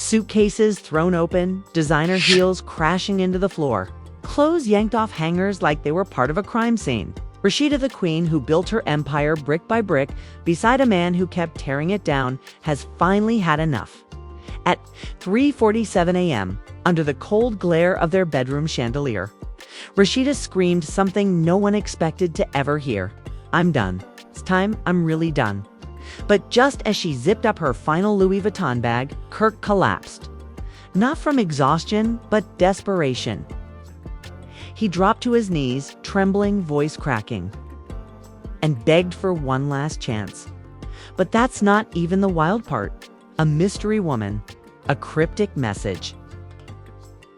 Suitcases thrown open, designer heels crashing into the floor, clothes yanked off hangers like they were part of a crime scene. Rasheeda, the queen who built her empire brick by brick beside a man who kept tearing it down, has finally had enough. At 3:47 a.m., under the cold glare of their bedroom chandelier, Rasheeda screamed something no one expected to ever hear. "I'm done. It's time. I'm really done." But just as she zipped up her final Louis Vuitton bag, Kirk collapsed. Not from exhaustion, but desperation. He dropped to his knees, trembling, voice cracking, and begged for one last chance. But that's not even the wild part. A mystery woman, a cryptic message,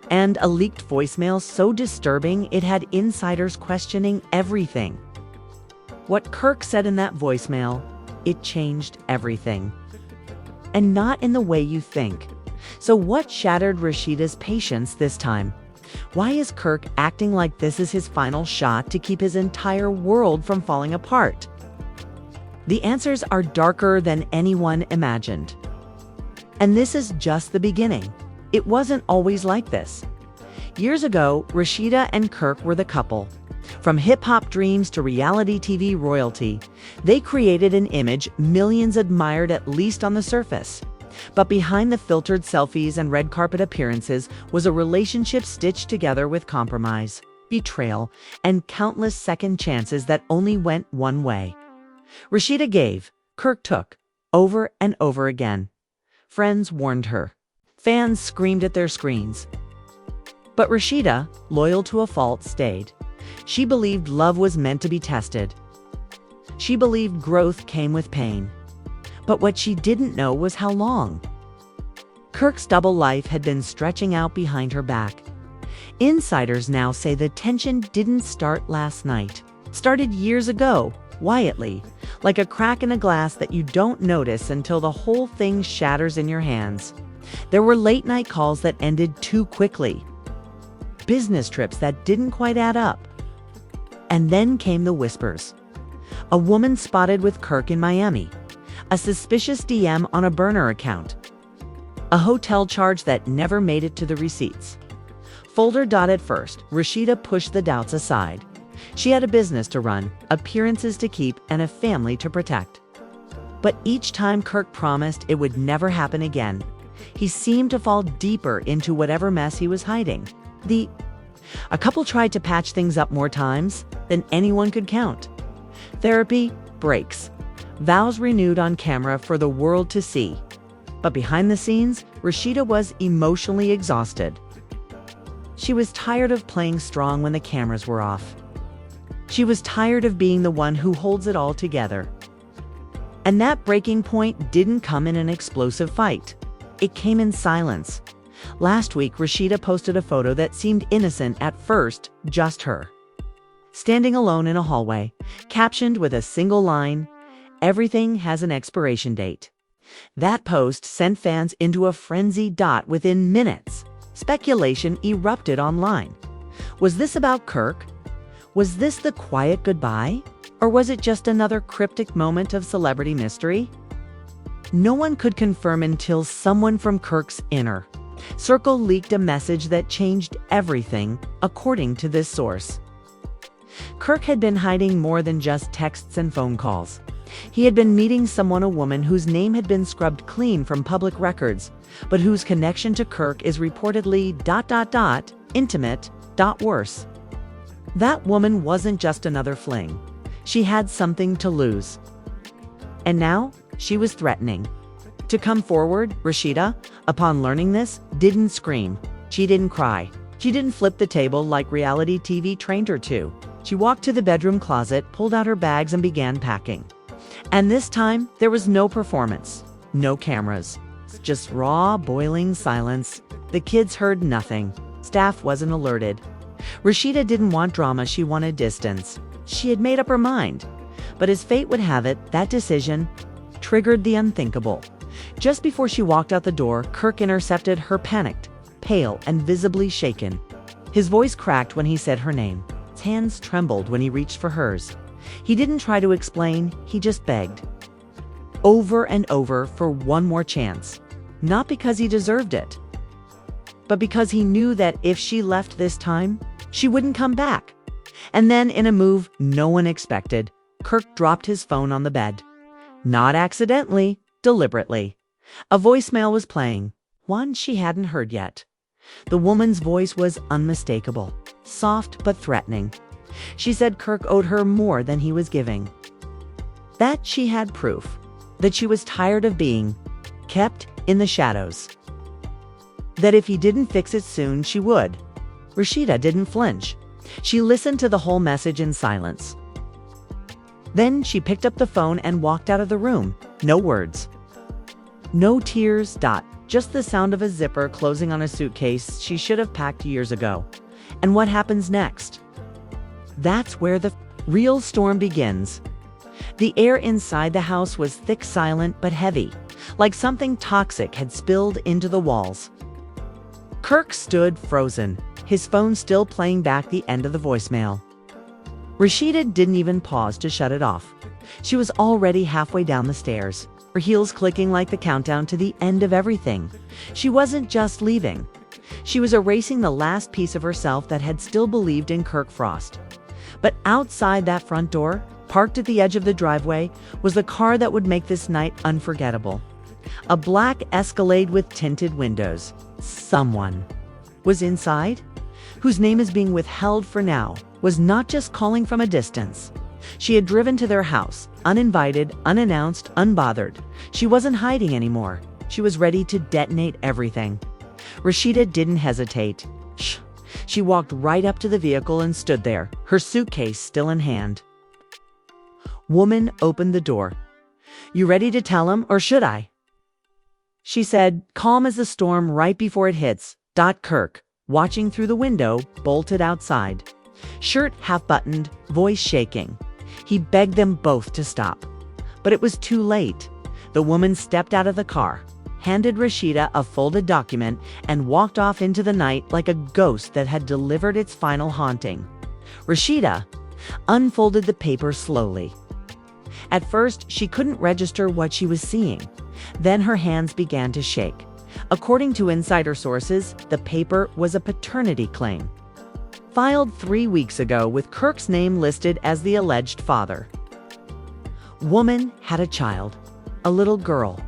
and a leaked voicemail so disturbing it had insiders questioning everything. What Kirk said in that voicemail, it changed everything. And not in the way you think. So what shattered Rasheeda's patience this time? Why is Kirk acting like this is his final shot to keep his entire world from falling apart? The answers are darker than anyone imagined. And this is just the beginning. It wasn't always like this. Years ago, Rasheeda and Kirk were the couple. From hip-hop dreams to reality TV royalty, they created an image millions admired, at least on the surface. But behind the filtered selfies and red carpet appearances was a relationship stitched together with compromise, betrayal, and countless second chances that only went one way. Rasheeda gave, Kirk took, over and over again. Friends warned her. Fans screamed at their screens. But Rasheeda, loyal to a fault, stayed. She believed love was meant to be tested. She believed growth came with pain. But what she didn't know was how long. Kirk's double life had been stretching out behind her back. Insiders now say the tension didn't start last night. It started years ago, quietly, like a crack in a glass that you don't notice until the whole thing shatters in your hands. There were late-night calls that ended too quickly. Business trips that didn't quite add up. And then came the whispers. A woman spotted with Kirk in Miami. A suspicious DM on a burner account. A hotel charge that never made it to the receipts. Folder dotted first, Rasheeda pushed the doubts aside. She had a business to run, appearances to keep, and a family to protect. But each time Kirk promised it would never happen again, he seemed to fall deeper into whatever mess he was hiding. A couple tried to patch things up more times than anyone could count. Therapy, breaks, vows renewed on camera for the world to see. But behind the scenes, Rasheeda was emotionally exhausted. She was tired of playing strong when the cameras were off. She was tired of being the one who holds it all together. And that breaking point didn't come in an explosive fight. It came in silence. Last week, Rasheeda posted a photo that seemed innocent at first, just her. Standing alone in a hallway, captioned with a single line, "Everything has an expiration date." That post sent fans into a frenzy. Within minutes, speculation erupted online. Was this about Kirk? Was this the quiet goodbye? Or was it just another cryptic moment of celebrity mystery? No one could confirm until someone from Kirk's inner circle leaked a message that changed everything, according to this source. Kirk had been hiding more than just texts and phone calls. He had been meeting a woman whose name had been scrubbed clean from public records, but whose connection to Kirk is reportedly ... intimate ... worse. That woman wasn't just another fling. She had something to lose. And now, she was threatening to come forward. Rasheeda, upon learning this, didn't scream. She didn't cry. She didn't flip the table like reality TV trained her to. She walked to the bedroom closet, pulled out her bags, and began packing. And this time, there was no performance, no cameras, just raw, boiling silence. The kids heard nothing. Staff wasn't alerted. Rasheeda didn't want drama, she wanted distance. She had made up her mind. But as fate would have it, that decision triggered the unthinkable. Just before she walked out the door, Kirk intercepted her, panicked, pale, and visibly shaken. His voice cracked when he said her name. His hands trembled when he reached for hers. He didn't try to explain, he just begged. Over and over for one more chance. not because he deserved it, but because he knew that if she left this time, she wouldn't come back. And then, in a move no one expected, Kirk dropped his phone on the bed. Not accidentally, deliberately. A voicemail was playing, one she hadn't heard yet. The woman's voice was unmistakable, soft but threatening. She said Kirk owed her more than he was giving. That she had proof, that she was tired of being kept in the shadows. That if he didn't fix it soon, she would. Rasheeda didn't flinch. She listened to the whole message in silence. Then she picked up the phone and walked out of the room. No words. No tears, just the sound of a zipper closing on a suitcase she should have packed years ago. And what happens next? That's where the real storm begins. The air inside the house was thick, silent, but heavy, like something toxic had spilled into the walls. Kirk stood frozen, his phone still playing back the end of the voicemail. Rasheeda didn't even pause to shut it off. She was already halfway down the stairs, her heels clicking like the countdown to the end of everything. She wasn't just leaving. She was erasing the last piece of herself that had still believed in Kirk Frost. But outside that front door, parked at the edge of the driveway, was the car that would make this night unforgettable. A black Escalade with tinted windows. Someone was inside, whose name is being withheld for now, was not just calling from a distance. She had driven to their house, uninvited, unannounced, unbothered. She wasn't hiding anymore. She was ready to detonate everything. Rasheeda didn't hesitate. She walked right up to the vehicle and stood there, her suitcase still in hand. Woman opened the door. "You ready to tell him, or should I?" She said, calm as the storm right before it hits. Kirk, watching through the window, bolted outside. Shirt half-buttoned, voice shaking. He begged them both to stop. But it was too late. The woman stepped out of the car, handed Rasheeda a folded document, and walked off into the night like a ghost that had delivered its final haunting. Rasheeda unfolded the paper slowly. At first, she couldn't register what she was seeing. Then her hands began to shake. According to insider sources, the paper was a paternity claim, filed 3 weeks ago with Kirk's name listed as the alleged father. Woman had a child, a little girl,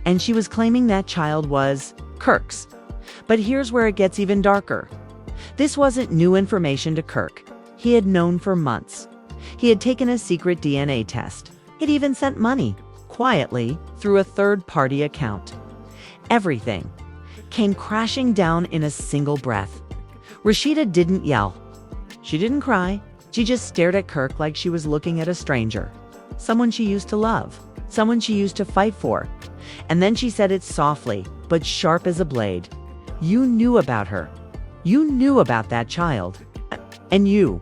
and she was claiming that child was Kirk's. But here's where it gets even darker. This wasn't new information to Kirk. He had known for months. He had taken a secret DNA test. He'd even sent money, quietly, through a third-party account. Everything came crashing down in a single breath. Rasheeda didn't yell. She didn't cry. She just stared at Kirk like she was looking at a stranger. Someone she used to love. Someone she used to fight for. And then she said it softly, but sharp as a blade. "You knew about her. You knew about that child. And you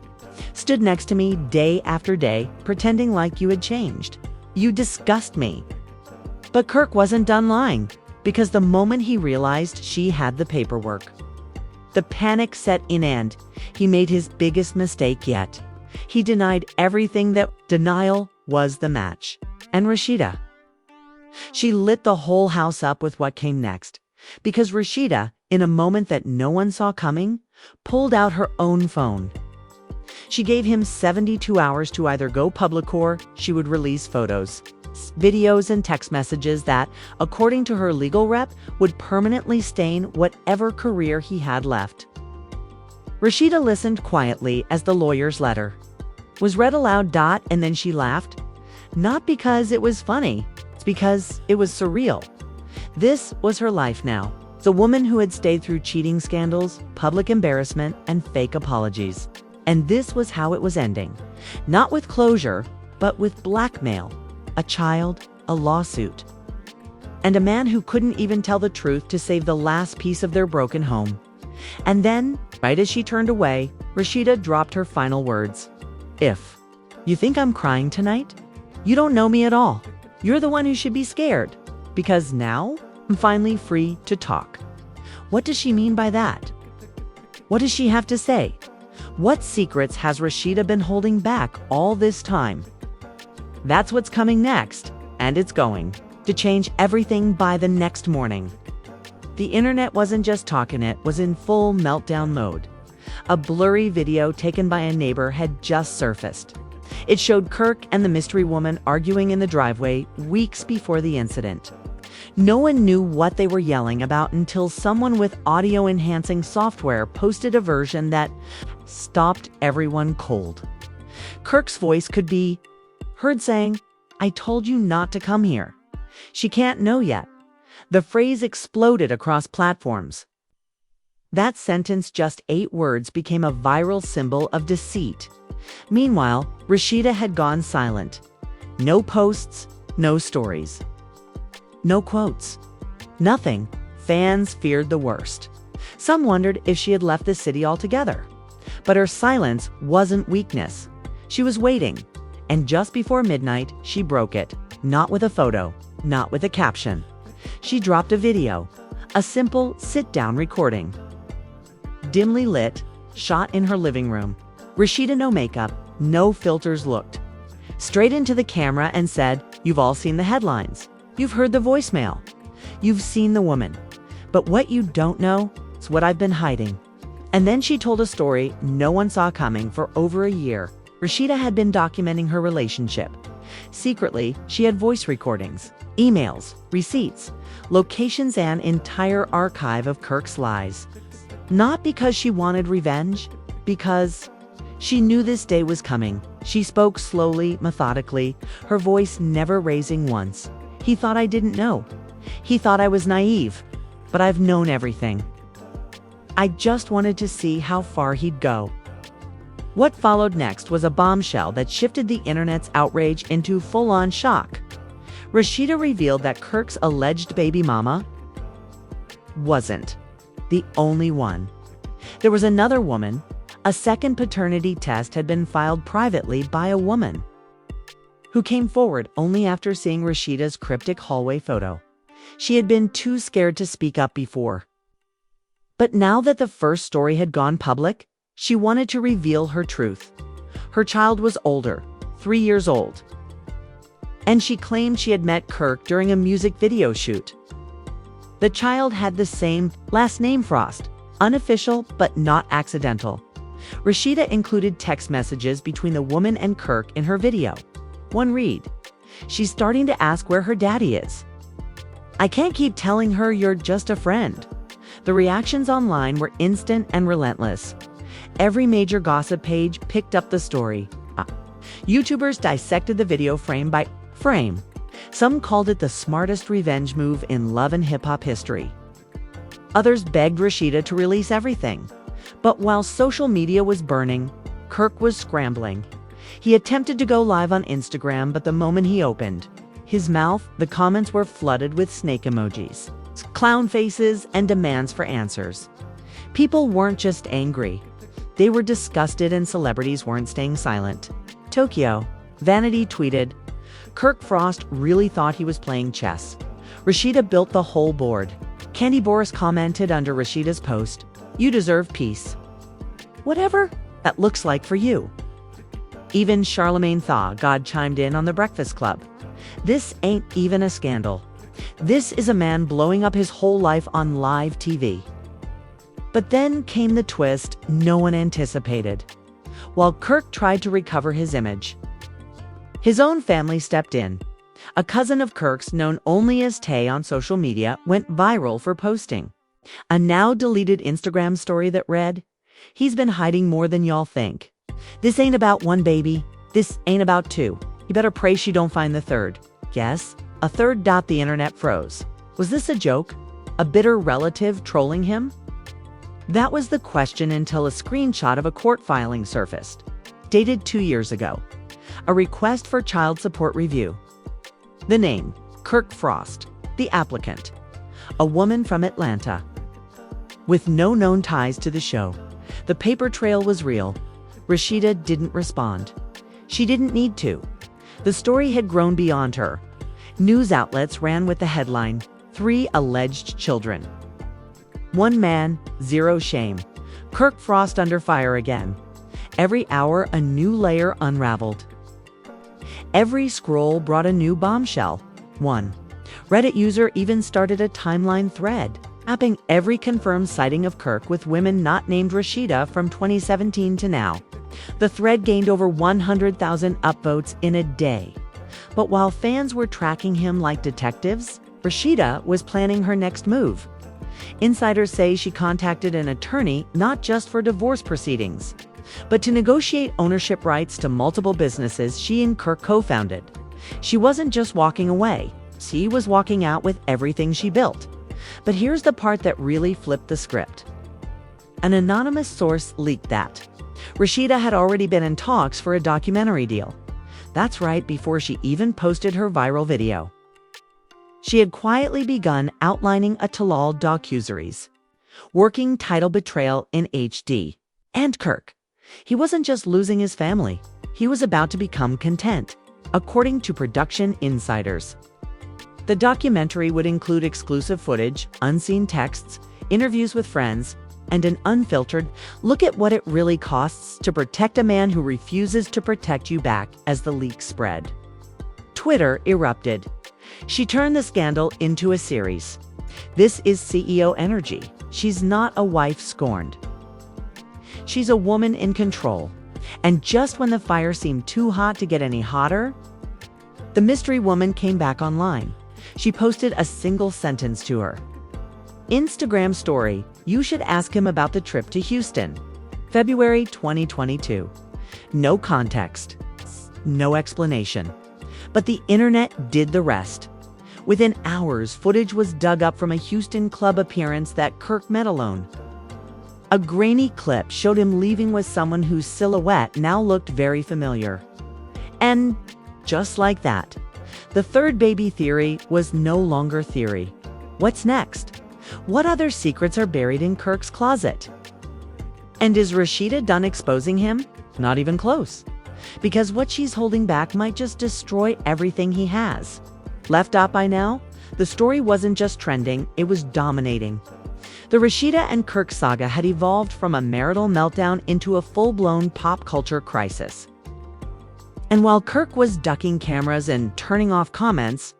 stood next to me day after day, pretending like you had changed. You disgust me." But Kirk wasn't done lying, because the moment he realized she had the paperwork, the panic set in and he made his biggest mistake yet. He denied everything. That denial was the match. And Rasheeda. She lit the whole house up with what came next, because Rasheeda, in a moment that no one saw coming, pulled out her own phone. She gave him 72 hours to either go public or she would release photos, videos, and text messages that, according to her legal rep, would permanently stain whatever career he had left. Rasheeda listened quietly as the lawyer's letter was read aloud. And then she laughed. Not because it was funny, it's because it was surreal. This was her life now. The woman who had stayed through cheating scandals, public embarrassment, and fake apologies. And this was how it was ending. Not with closure, but with blackmail, a child, a lawsuit, and a man who couldn't even tell the truth to save the last piece of their broken home. And then, right as she turned away, Rasheeda dropped her final words. "If you think I'm crying tonight, you don't know me at all. You're the one who should be scared, because now I'm finally free to talk." What does she mean by that? What does she have to say? What secrets has Rasheeda been holding back all this time? That's what's coming next, and it's going to change everything by the next morning. The internet wasn't just talking, it was in full meltdown mode. A blurry video taken by a neighbor had just surfaced. It showed Kirk and the mystery woman arguing in the driveway weeks before the incident. No one knew what they were yelling about until someone with audio-enhancing software posted a version that stopped everyone cold. Kirk's voice could be heard saying, "I told you not to come here. She can't know yet." The phrase exploded across platforms. That sentence, just 8 words, became a viral symbol of deceit. Meanwhile, Rasheeda had gone silent. No posts, no stories. No quotes. Nothing. Fans feared the worst. Some wondered if she had left the city altogether. But her silence wasn't weakness. She was waiting. And just before midnight, she broke it. Not with a photo, not with a caption. She dropped a video. A simple sit-down recording. Dimly lit, shot in her living room. Rasheeda, no makeup, no filters, looked straight into the camera and said, "You've all seen the headlines. You've heard the voicemail. You've seen the woman. But what you don't know is what I've been hiding." And then she told a story no one saw coming. For over a year, Rasheeda had been documenting her relationship. Secretly, she had voice recordings, emails, receipts, locations, and an entire archive of Kirk's lies. Not because she wanted revenge, because she knew this day was coming. She spoke slowly, methodically, her voice never raising once. "He thought I didn't know. He thought I was naive. But I've known everything. I just wanted to see how far he'd go." What followed next was a bombshell that shifted the internet's outrage into full-on shock. Rasheeda revealed that Kirk's alleged baby mama wasn't the only one. There was another woman. A second paternity test had been filed privately by a woman who came forward only after seeing Rasheeda's cryptic hallway photo. She had been too scared to speak up before. But now that the first story had gone public, she wanted to reveal her truth. Her child was older, 3 years old. And she claimed she had met Kirk during a music video shoot. The child had the same last name, Frost, unofficial but not accidental. Rasheeda included text messages between the woman and Kirk in her video. One read, "She's starting to ask where her daddy is. I can't keep telling her you're just a friend." The reactions online were instant and relentless. Every major gossip page picked up the story. YouTubers dissected the video frame by frame. Some called it the smartest revenge move in love and hip-hop history. Others begged Rasheeda to release everything. But while social media was burning, Kirk was scrambling. He attempted to go live on Instagram, but the moment he opened his mouth, the comments were flooded with snake emojis, clown faces, and demands for answers. People weren't just angry. They were disgusted, and celebrities weren't staying silent. Tokyo Vanity tweeted, "Kirk Frost really thought he was playing chess. Rasheeda built the whole board." Candy Boris commented under Rasheeda's post, "You deserve peace. Whatever that looks like for you." Even Charlemagne Thaw God chimed in on The Breakfast Club. "This ain't even a scandal. This is a man blowing up his whole life on live TV." But then came the twist no one anticipated. While Kirk tried to recover his image, his own family stepped in. A cousin of Kirk's, known only as Tay on social media, went viral for posting a now-deleted Instagram story that read, "He's been hiding more than y'all think. This ain't about one baby. This ain't about two. You better pray she don't find the third." Guess? A third. The internet froze. Was this a joke? A bitter relative trolling him? That was the question until a screenshot of a court filing surfaced, dated 2 years ago. A request for child support review. The name, Kirk Frost. The applicant, a woman from Atlanta. With no known ties to the show, the paper trail was real. Rasheeda didn't respond. She didn't need to. The story had grown beyond her. News outlets ran with the headline, "3 alleged children. 1 man, 0 shame. Kirk Frost under fire again." Every hour, a new layer unraveled. Every scroll brought a new bombshell. One Reddit user even started a timeline thread. mapping every confirmed sighting of Kirk with women not named Rasheeda from 2017 to now. The thread gained over 100,000 upvotes in a day. But while fans were tracking him like detectives, Rasheeda was planning her next move. Insiders say she contacted an attorney not just for divorce proceedings, but to negotiate ownership rights to multiple businesses she and Kirk co-founded. She wasn't just walking away, she was walking out with everything she built. But here's the part that really flipped the script. An anonymous source leaked that Rasheeda had already been in talks for a documentary deal. That's right, before she even posted her viral video. She had quietly begun outlining a Talal docuseries, working title Betrayal in HD. And Kirk, he wasn't just losing his family, he was about to become content, according to production insiders. The documentary would include exclusive footage, unseen texts, interviews with friends, and an unfiltered look at what it really costs to protect a man who refuses to protect you back as the leaks spread. Twitter erupted. She turned the scandal into a series. This is CEO energy. She's not a wife scorned. She's a woman in control. And just when the fire seemed too hot to get any hotter, the mystery woman came back online. She posted a single sentence to her Instagram story, "You should ask him about the trip to Houston." February 2022. No context, no explanation. But the internet did the rest. Within hours, footage was dug up from a Houston club appearance that Kirk met alone. A grainy clip showed him leaving with someone whose silhouette now looked very familiar. And just like that, the third baby theory was no longer theory. What's next? What other secrets are buried in Kirk's closet? And is Rasheeda done exposing him? Not even close. Because what she's holding back might just destroy everything he has. Left out by now, the story wasn't just trending, it was dominating. The Rasheeda and Kirk saga had evolved from a marital meltdown into a full-blown pop culture crisis. And while Kirk was ducking cameras and turning off comments,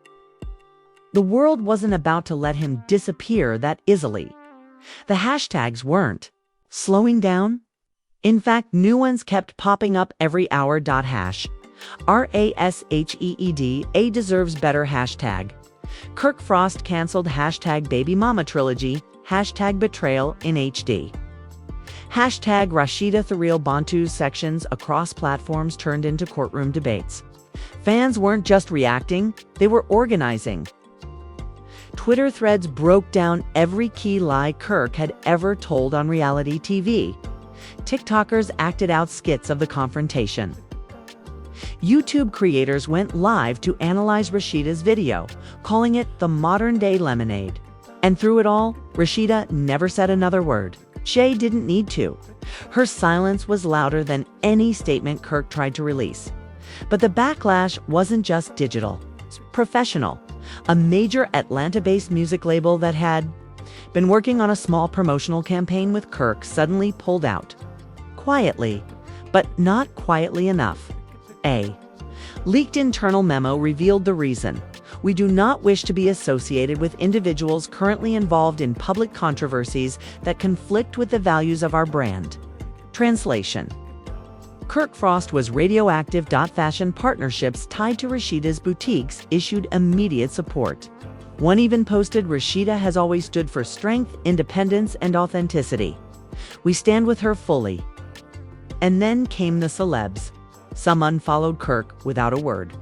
the world wasn't about to let him disappear that easily. The hashtags weren't slowing down. In fact, new ones kept popping up every hour. Hash. RASHEED, A deserves better hashtag. Kirk Frost canceled hashtag baby mama trilogy, hashtag betrayal in HD. Hashtag Rasheeda Threal Bantu sections across platforms turned into courtroom debates. Fans weren't just reacting, they were organizing. Twitter threads broke down every key lie Kirk had ever told on reality TV. TikTokers acted out skits of the confrontation. YouTube creators went live to analyze Rasheeda's video, calling it the modern-day lemonade. And through it all, Rasheeda never said another word. She didn't need to. Her silence was louder than any statement Kirk tried to release. But the backlash wasn't just digital, it's professional. A major Atlanta-based music label that had been working on a small promotional campaign with Kirk suddenly pulled out. Quietly, but not quietly enough. A leaked internal memo revealed the reason. We do not wish to be associated with individuals currently involved in public controversies that conflict with the values of our brand. Translation: Kirk Frost was radioactive. Fashion partnerships tied to Rasheeda's boutiques issued immediate support. One even posted, "Rasheeda has always stood for strength, independence, and authenticity. We stand with her fully." And then came the celebs. Some unfollowed Kirk without a word.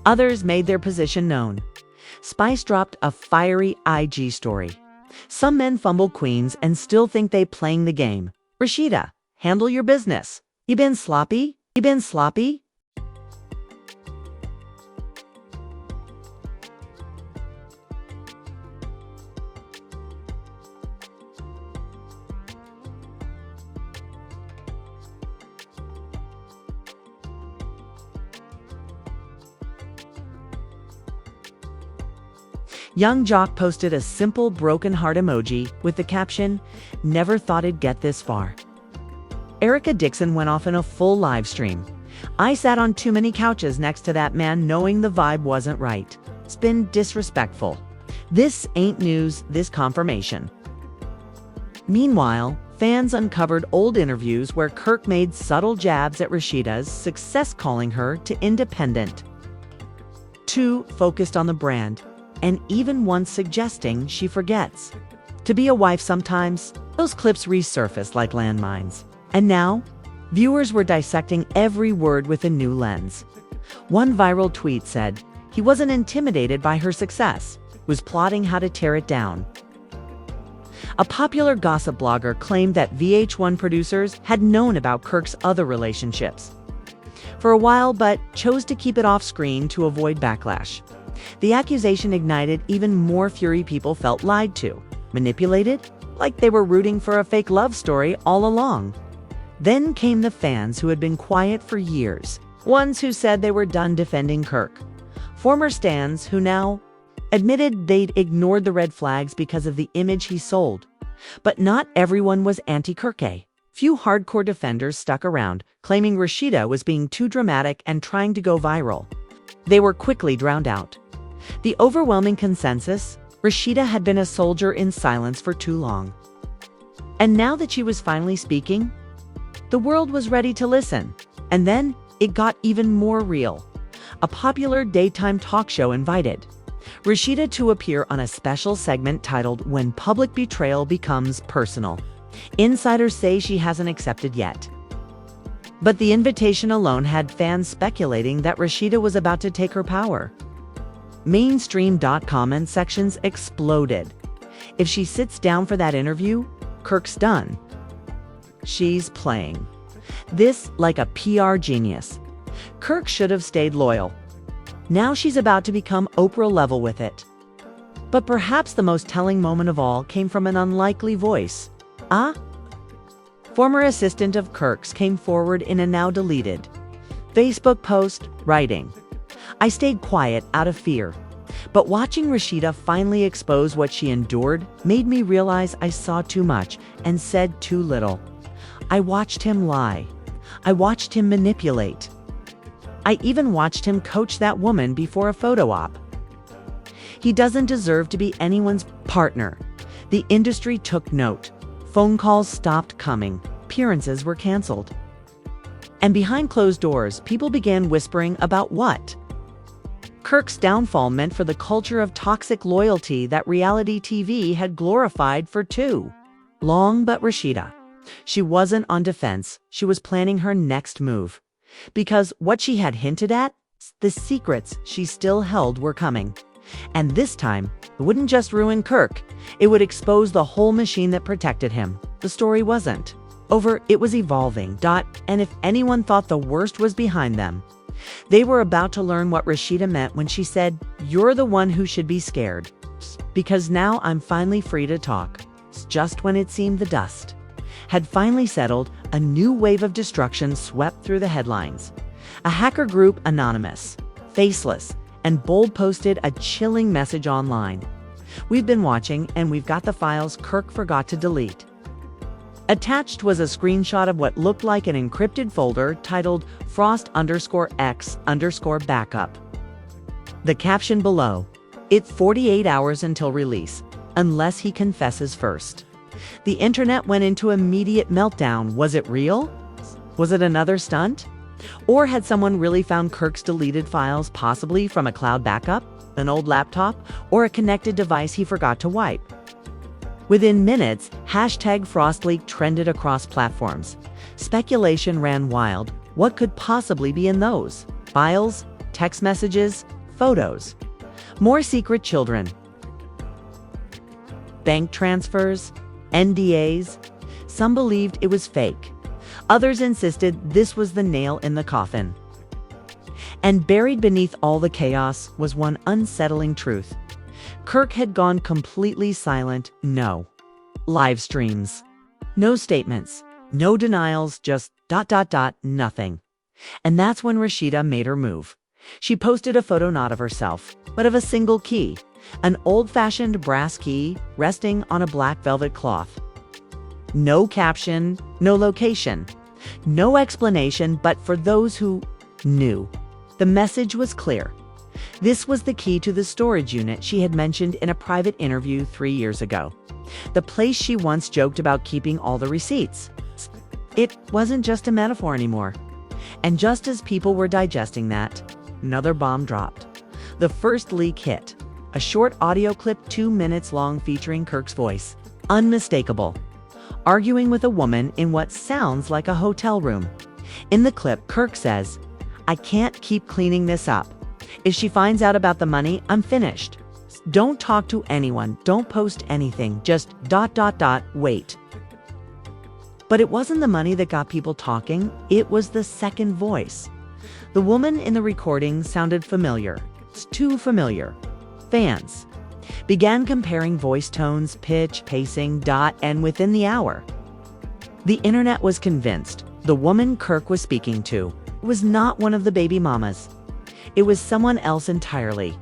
Others made their position known. Spice dropped a fiery IG story. Some men fumble queens and still think they playing the game. Rasheeda, handle your business. You been sloppy? You been sloppy? Young Jock posted a simple broken heart emoji with the caption, "Never thought it'd get this far." Erica Dixon went off in a full live stream. "I sat on too many couches next to that man knowing the vibe wasn't right. It's been disrespectful. This ain't news, this confirmation. Meanwhile, fans uncovered old interviews where Kirk made subtle jabs at Rasheeda's success, calling her to independent, too focused on the brand, and even once suggesting she forgets to be a wife sometimes. Those clips resurfaced like landmines. And now, viewers were dissecting every word with a new lens. One viral tweet said he wasn't intimidated by her success, was plotting how to tear it down. A popular gossip blogger claimed that VH1 producers had known about Kirk's other relationships for a while, but chose to keep it off screen to avoid backlash. The accusation ignited even more fury. People felt lied to, manipulated, like they were rooting for a fake love story all along. Then came the fans who had been quiet for years, ones who said they were done defending Kirk. Former stans who now admitted they'd ignored the red flags because of the image he sold. But not everyone was anti-Kirk. Few hardcore defenders stuck around, claiming Rasheeda was being too dramatic and trying to go viral. They were quickly drowned out. The overwhelming consensus: Rasheeda had been a soldier in silence for too long. And now that she was finally speaking, the world was ready to listen. And then it got even more real. A popular daytime talk show invited Rasheeda to appear on a special segment titled "When Public Betrayal Becomes Personal." Insiders say she hasn't accepted yet. But the invitation alone had fans speculating that Rasheeda was about to take her power. Mainstream comment sections exploded. If she sits down for that interview, Kirk's done. She's playing this like a PR genius. Kirk should have stayed loyal. Now she's about to become Oprah level with it. But perhaps the most telling moment of all came from an unlikely voice. Former assistant of Kirk's came forward in a now deleted Facebook post, writing, "I stayed quiet out of fear, but watching Rasheeda finally expose what she endured made me realize I saw too much and said too little. I watched him lie. I watched him manipulate. I even watched him coach that woman before a photo op. He doesn't deserve to be anyone's partner." The industry took note. Phone calls stopped coming. Appearances were canceled. And behind closed doors, people began whispering about what Kirk's downfall meant for the culture of toxic loyalty that reality TV had glorified for too long. But Rasheeda, she wasn't on defense. She was planning her next move. Because what she had hinted at, the secrets she still held, were coming. And this time, it wouldn't just ruin Kirk, it would expose the whole machine that protected him. The story wasn't over, it was evolving. And if anyone thought the worst was behind them, they were about to learn what Rasheeda meant when she said, "You're the one who should be scared. Because now I'm finally free to talk." Just when it seemed the dust had finally settled, a new wave of destruction swept through the headlines. A hacker group, anonymous, faceless, and bold, posted a chilling message online. "We've been watching, and we've got the files Kirk forgot to delete." Attached was a screenshot of what looked like an encrypted folder titled Frost_X_backup. The caption below: "It's 48 hours until release, unless he confesses first." The internet went into immediate meltdown. Was it real? Was it another stunt? Or had someone really found Kirk's deleted files, possibly from a cloud backup, an old laptop, or a connected device he forgot to wipe? Within minutes, #FrostLeak trended across platforms. Speculation ran wild. What could possibly be in those files, text messages, photos? More secret children, bank transfers, NDAs. Some believed it was fake. Others insisted this was the nail in the coffin. And buried beneath all the chaos was one unsettling truth. Kirk had gone completely silent. No live streams, no statements, no denials, just ... nothing. And that's when Rasheeda made her move. She posted a photo not of herself, but of a single key, an old-fashioned brass key resting on a black velvet cloth. No caption, no location, no explanation, but for those who knew, the message was clear. This was the key to the storage unit she had mentioned in a private interview 3 years ago. The place she once joked about keeping all the receipts. It wasn't just a metaphor anymore. And just as people were digesting that, another bomb dropped. The first leak hit. A short audio clip 2 minutes long featuring Kirk's voice. Unmistakable. Arguing with a woman in what sounds like a hotel room. In the clip, Kirk says, "I can't keep cleaning this up. If she finds out about the money, I'm finished. Don't talk to anyone. Don't post anything. Just ... wait." But it wasn't the money that got people talking. It was the second voice. The woman in the recording sounded familiar. It's too familiar. Fans began comparing voice tones, pitch, pacing, and within the hour, the internet was convinced the woman Kirk was speaking to was not one of the baby mamas. It was someone else entirely.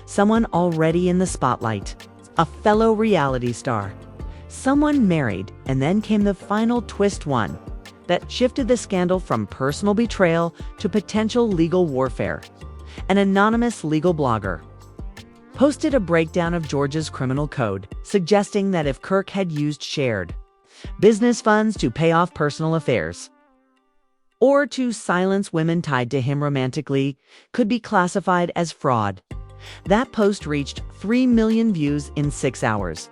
Someone already in the spotlight. A fellow reality star. Someone married, and then came the final twist one that shifted the scandal from personal betrayal to potential legal warfare. An anonymous legal blogger posted a breakdown of Georgia's criminal code, suggesting that if Kirk had used shared business funds to pay off personal affairs or to silence women tied to him romantically, could be classified as fraud. That post reached 3 million views in 6 hours.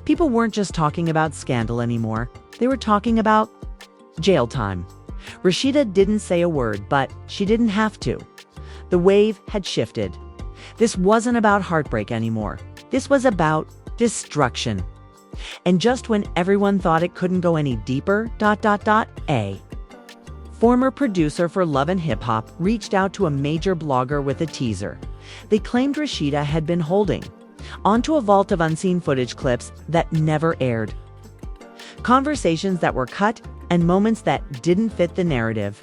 People weren't just talking about scandal anymore. They were talking about jail time. Rasheeda didn't say a word, but she didn't have to. The wave had shifted. This wasn't about heartbreak anymore. This was about destruction. And just when everyone thought it couldn't go any deeper, a former producer for Love and Hip Hop reached out to a major blogger with a teaser. They claimed Rasheeda had been holding onto a vault of unseen footage clips that never aired. Conversations that were cut and moments that didn't fit the narrative.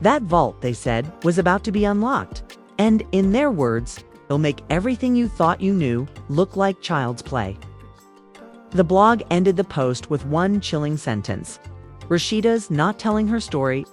That vault, they said, was about to be unlocked. And in their words, it'll make everything you thought you knew look like child's play. The blog ended the post with one chilling sentence: Rasheeda's not telling her story